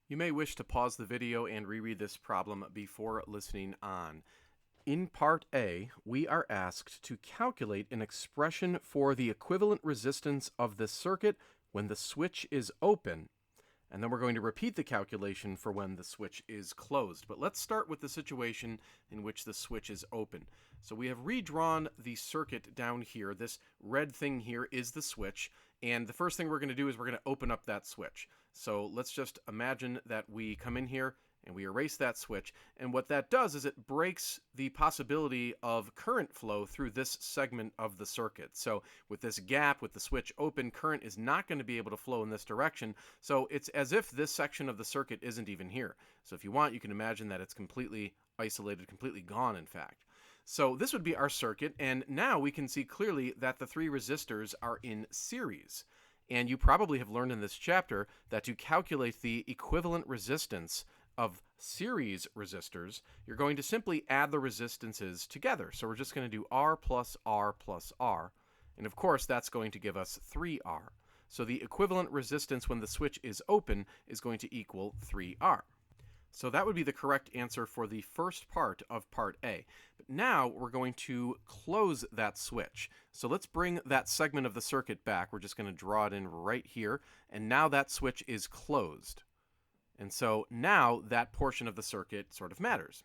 You may wish to pause the video and reread this problem before listening on. In Part A, we are asked to calculate an expression for the equivalent resistance of the circuit when the switch is open, and then we're going to repeat the calculation for when the switch is closed. But let's start with the situation in which the switch is open. So we have redrawn the circuit down here. This red thing here is the switch, and the first thing we're going to do is we're going to open up that switch. So let's just imagine that we come in here and we erase that switch, and what that does is it breaks the possibility of current flow through this segment of the circuit. So with this gap, with the switch open, current is not going to be able to flow in this direction, so it's as if this section of the circuit isn't even here. So if you want, you can imagine that it's completely isolated, completely gone, in fact. So this would be our circuit, and now we can see clearly that the three resistors are in series. And you probably have learned in this chapter that to calculate the equivalent resistance of series resistors, you're going to simply add the resistances together. So we're just going to do R plus R plus R. And of course, that's going to give us 3R. So the equivalent resistance when the switch is open is going to equal 3R. So that would be the correct answer for the first part of Part A. But now we're going to close that switch. So let's bring that segment of the circuit back. We're just going to draw it in right here. And now that switch is closed. And so now that portion of the circuit sort of matters.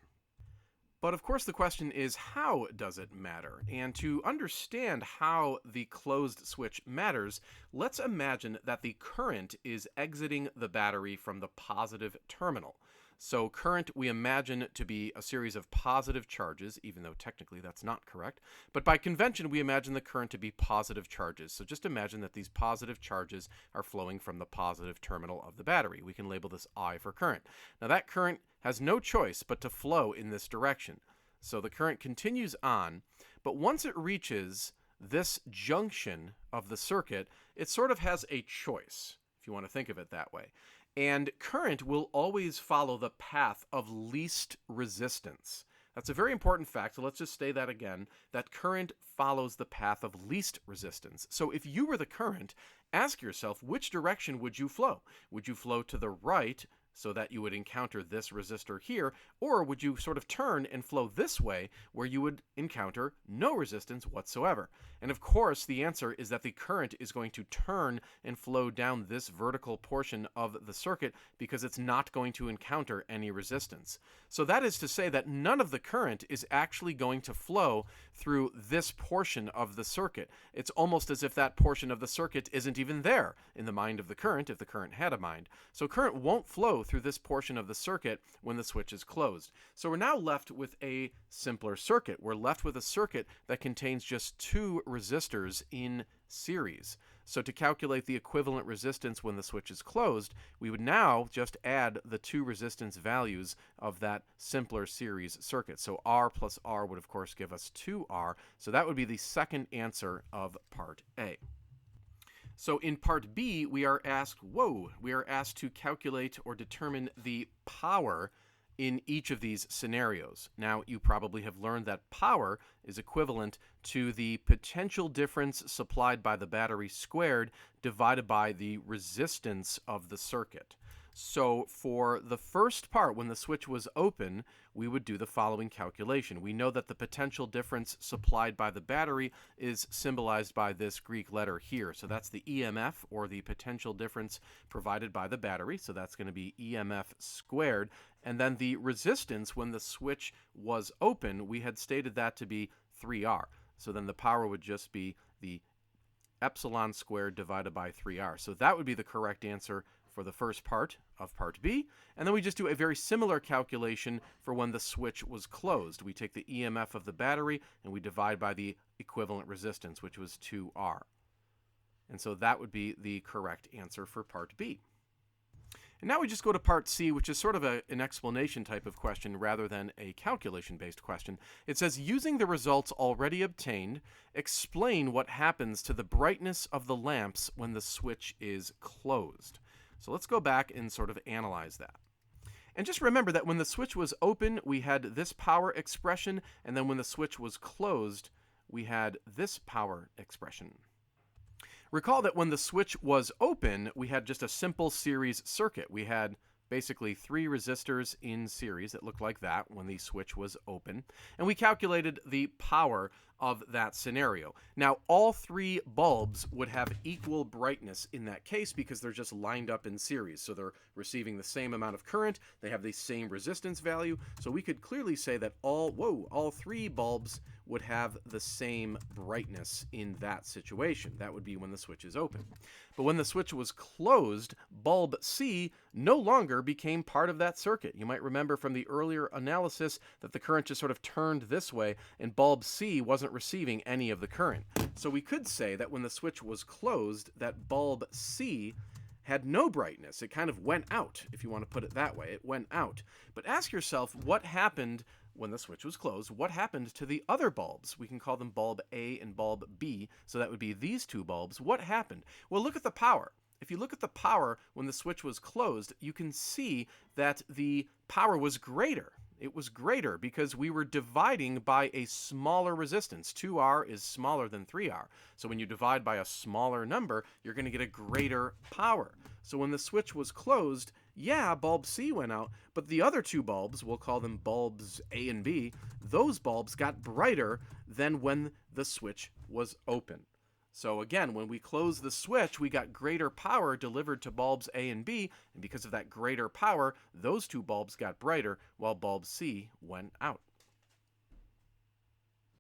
But of course the question is, how does it matter? And to understand how the closed switch matters, let's imagine that the current is exiting the battery from the positive terminal. So current we imagine to be a series of positive charges, even though technically that's not correct. But by convention we imagine the current to be positive charges. So just imagine that these positive charges are flowing from the positive terminal of the battery. We can label this I for current. Now that current has no choice but to flow in this direction. So the current continues on, but once it reaches this junction of the circuit, it sort of has a choice, if you want to think of it that way. And current will always follow the path of least resistance. That's a very important fact, so let's just say that again, that current follows the path of least resistance. So if you were the current, ask yourself, which direction would you flow? Would you flow to the right so that you would encounter this resistor here, or would you sort of turn and flow this way where you would encounter no resistance whatsoever? And of course, the answer is that the current is going to turn and flow down this vertical portion of the circuit because it's not going to encounter any resistance. So that is to say that none of the current is actually going to flow through this portion of the circuit. It's almost as if that portion of the circuit isn't even there in the mind of the current, if the current had a mind. So current won't flow through this portion of the circuit when the switch is closed. So we're now left with a simpler circuit. We're left with a circuit that contains just two resistors in series. So to calculate the equivalent resistance when the switch is closed, we would now just add the two resistance values of that simpler series circuit. So R plus R would of course give us 2R. So that would be the second answer of Part A. So in Part B, we are asked to calculate or determine the power in each of these scenarios. Now, you probably have learned that power is equivalent to the potential difference supplied by the battery squared divided by the resistance of the circuit. So for the first part, when the switch was open, we would do the following calculation. We know that the potential difference supplied by the battery is symbolized by this Greek letter here. So that's the EMF, or the potential difference provided by the battery. So that's going to be EMF squared. And then the resistance when the switch was open, we had stated that to be 3R. So then the power would just be the epsilon squared divided by 3R. So that would be the correct answer for the first part of Part B. And then we just do a very similar calculation for when the switch was closed. We take the EMF of the battery and we divide by the equivalent resistance, which was 2R. And so that would be the correct answer for Part B. And now we just go to Part C, which is sort of an explanation type of question rather than a calculation-based question. It says, using the results already obtained, explain what happens to the brightness of the lamps when the switch is closed. So let's go back and sort of analyze that. And just remember that when the switch was open, we had this power expression, and then when the switch was closed, we had this power expression. Recall that when the switch was open, we had just a simple series circuit. We had basically 3 resistors in series that looked like that when the switch was open, and we calculated the power of that scenario. Now, all 3 bulbs would have equal brightness in that case because they're just lined up in series. So they're receiving the same amount of current, they have the same resistance value. So we could clearly say that all 3 bulbs would have the same brightness in that situation. That would be when the switch is open. But when the switch was closed, bulb C no longer became part of that circuit. You might remember from the earlier analysis that the current just sort of turned this way, and bulb C wasn't receiving any of the current. So we could say that when the switch was closed, that bulb C had no brightness. It kind of went out, if you want to put it that way. It went out. But ask yourself, what happened when the switch was closed? What happened to the other bulbs? We can call them bulb A and bulb B, so that would be these 2 bulbs. What happened? Well, look at the power. If you look at the power when the switch was closed, you can see that the power was greater. It was greater because we were dividing by a smaller resistance. 2R is smaller than 3R. So when you divide by a smaller number, you're going to get a greater power. So when the switch was closed, yeah, bulb C went out, but the other 2 bulbs, we'll call them bulbs A and B, those bulbs got brighter than when the switch was open. So again, when we closed the switch, we got greater power delivered to bulbs A and B, and because of that greater power, those 2 bulbs got brighter while bulb C went out.